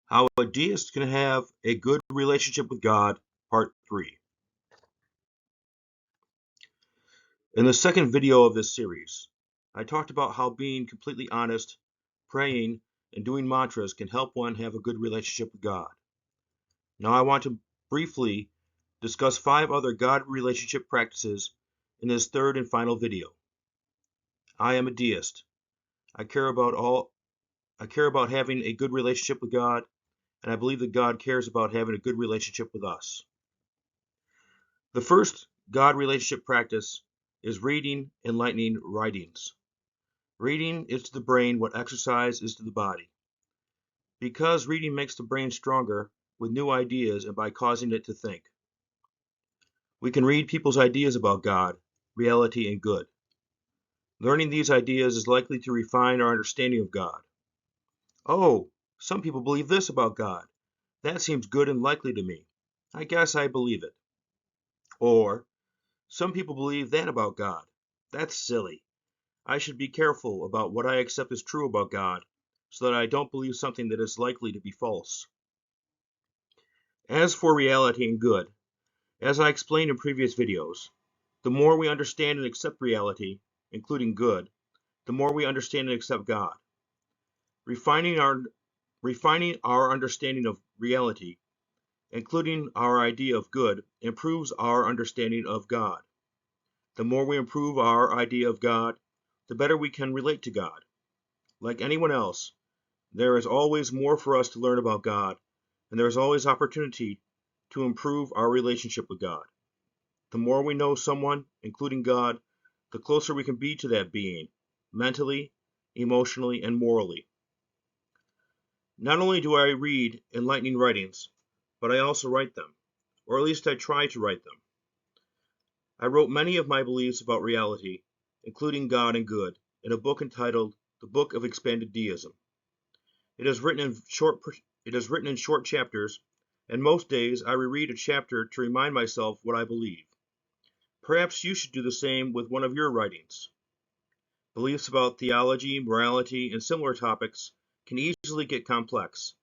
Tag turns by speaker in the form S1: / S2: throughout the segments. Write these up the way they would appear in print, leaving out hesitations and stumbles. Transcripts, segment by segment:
S1: How a Deist Can Have a Good Relationship with God, Part 3. In the second video of this series, I talked about how being completely honest, praying, and doing mantras can help one have a good relationship with God. Now I want to briefly discuss 5 other God relationship practices in this third and final video. I am a deist. I care about having a good relationship with God, and I believe that God cares about having a good relationship with us. The first God relationship practice is reading enlightening writings. Reading is to the brain what exercise is to the body. Because reading makes the brain stronger with new ideas and by causing it to think. We can read people's ideas about God, reality, and good. Learning these ideas is likely to refine our understanding of God. Oh, some people believe this about God. That seems good and likely to me. I guess I believe it. Or, some people believe that about God. That's silly. I should be careful about what I accept as true about God, so that I don't believe something that is likely to be false. As for reality and good, as I explained in previous videos, the more we understand and accept reality, including good, the more we understand and accept God. Refining our understanding of reality, including our idea of good, improves our understanding of God. The more we improve our idea of God, the better we can relate to God. Like anyone else, there is always more for us to learn about God, and there is always opportunity to improve our relationship with God. The more we know someone, including God, the closer we can be to that being, mentally, emotionally, and morally. Not only do I read enlightening writings, but I also write them, or at least I try to write them. I wrote many of my beliefs about reality, including God and good, in a book entitled The Book of Expanded Deism. It is written in short chapters, and most days I reread a chapter to remind myself what I believe. Perhaps you should do the same with one of your writings. Beliefs about theology, morality, and similar topics can easily get complex,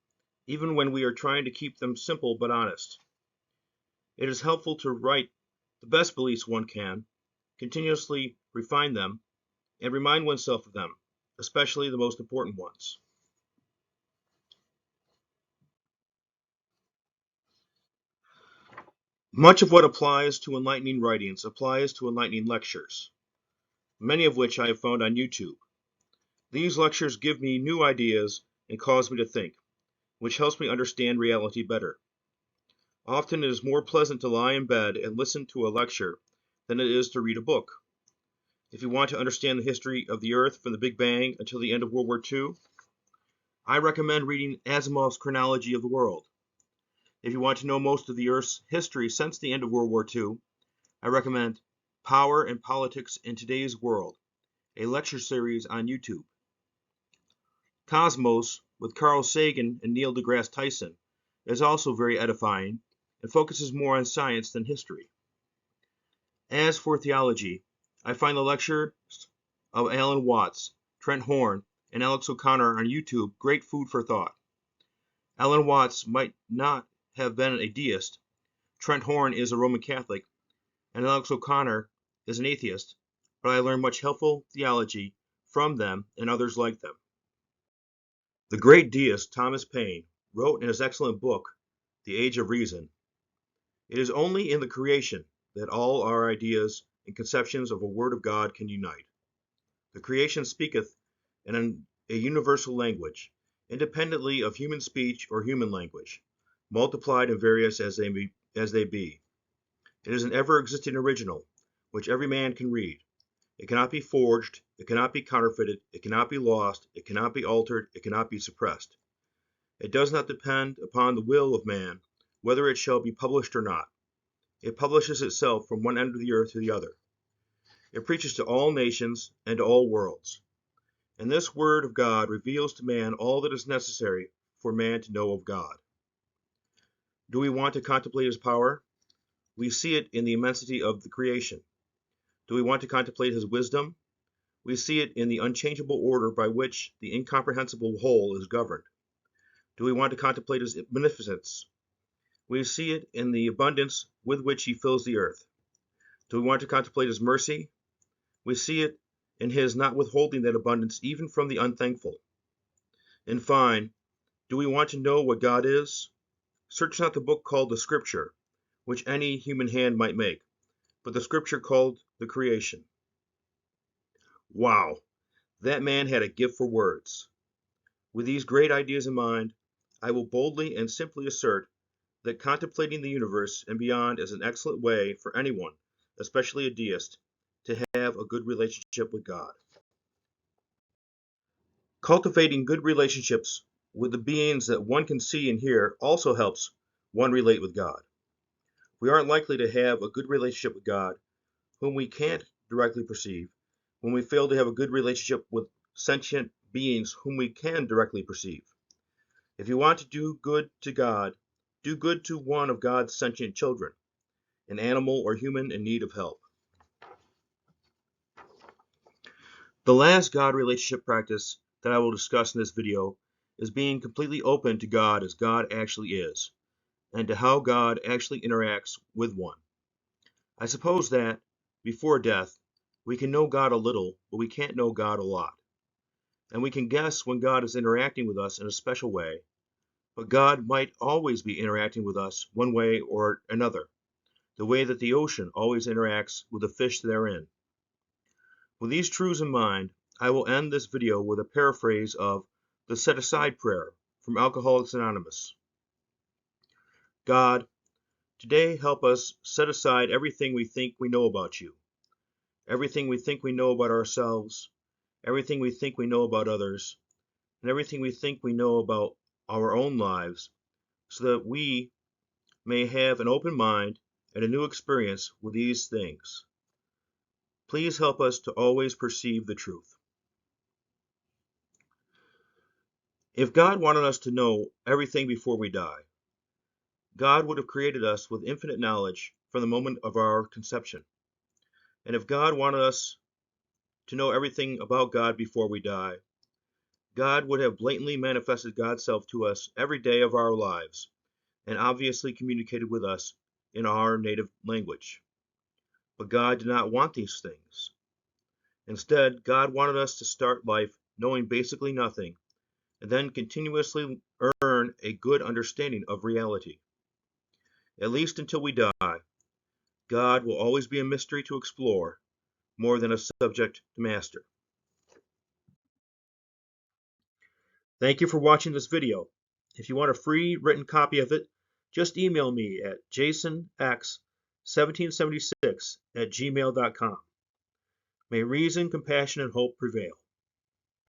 S1: even when we are trying to keep them simple but honest. It is helpful to write the best beliefs one can, continuously refine them, and remind oneself of them, especially the most important ones. Much of what applies to enlightening writings applies to enlightening lectures, many of which I have found on YouTube. These lectures give me new ideas and cause me to think, which helps me understand reality better. Often it is more pleasant to lie in bed and listen to a lecture than it is to read a book. If you want to understand the history of the Earth from the Big Bang until the end of World War II, I recommend reading Asimov's Chronology of the World. If you want to know most of the Earth's history since the end of World War II, I recommend Power and Politics in Today's World, a lecture series on YouTube. Cosmos, with Carl Sagan and Neil deGrasse Tyson, is also very edifying and focuses more on science than history. As for theology, I find the lectures of Alan Watts, Trent Horn, and Alex O'Connor on YouTube great food for thought. Alan Watts might not have been a deist, Trent Horn is a Roman Catholic, and Alex O'Connor is an atheist, but I learned much helpful theology from them and others like them. The great deist Thomas Paine wrote in his excellent book, The Age of Reason, "It is only in the creation that all our ideas and conceptions of a word of God can unite. The creation speaketh in a universal language, independently of human speech or human language, multiplied and various as they be. It is an ever-existing original, which every man can read. It cannot be forged, it cannot be counterfeited, it cannot be lost, it cannot be altered, it cannot be suppressed. It does not depend upon the will of man whether it shall be published or not. It publishes itself from one end of the earth to the other. It preaches to all nations and to all worlds. And this word of God reveals to man all that is necessary for man to know of God." Do we want to contemplate his power? We see it in the immensity of the creation. Do we want to contemplate his wisdom? We see it in the unchangeable order by which the incomprehensible whole is governed. Do we want to contemplate his beneficence? We see it in the abundance with which he fills the earth. Do we want to contemplate his mercy? We see it in his not withholding that abundance even from the unthankful. In fine, do we want to know what God is? Search not the book called the Scripture, which any human hand might make, but the Scripture called the creation. Wow, that man had a gift for words. With these great ideas in mind, I will boldly and simply assert that contemplating the universe and beyond is an excellent way for anyone, especially a deist, to have a good relationship with God. Cultivating good relationships with the beings that one can see and hear also helps one relate with God. We aren't likely to have a good relationship with God, whom we can't directly perceive, when we fail to have a good relationship with sentient beings whom we can directly perceive. If you want to do good to God, do good to one of God's sentient children, an animal or human in need of help. The last God relationship practice that I will discuss in this video is being completely open to God as God actually is, and to how God actually interacts with one. I suppose that, before death, we can know God a little, but we can't know God a lot. And we can guess when God is interacting with us in a special way, but God might always be interacting with us one way or another, the way that the ocean always interacts with the fish therein. With these truths in mind, I will end this video with a paraphrase of the Set Aside Prayer from Alcoholics Anonymous. God, today help us set aside everything we think we know about you, everything we think we know about ourselves, everything we think we know about others, and everything we think we know about our own lives, so that we may have an open mind and a new experience with these things. Please help us to always perceive the truth. If God wanted us to know everything before we die, God would have created us with infinite knowledge from the moment of our conception. And if God wanted us to know everything about God before we die, God would have blatantly manifested God's self to us every day of our lives and obviously communicated with us in our native language. But God did not want these things. Instead, God wanted us to start life knowing basically nothing and then continuously earn a good understanding of reality. At least until we die, God will always be a mystery to explore more than a subject to master. Thank you for watching this video. If you want a free written copy of it, just email me at jasonx1776@gmail.com. May reason, compassion, and hope prevail.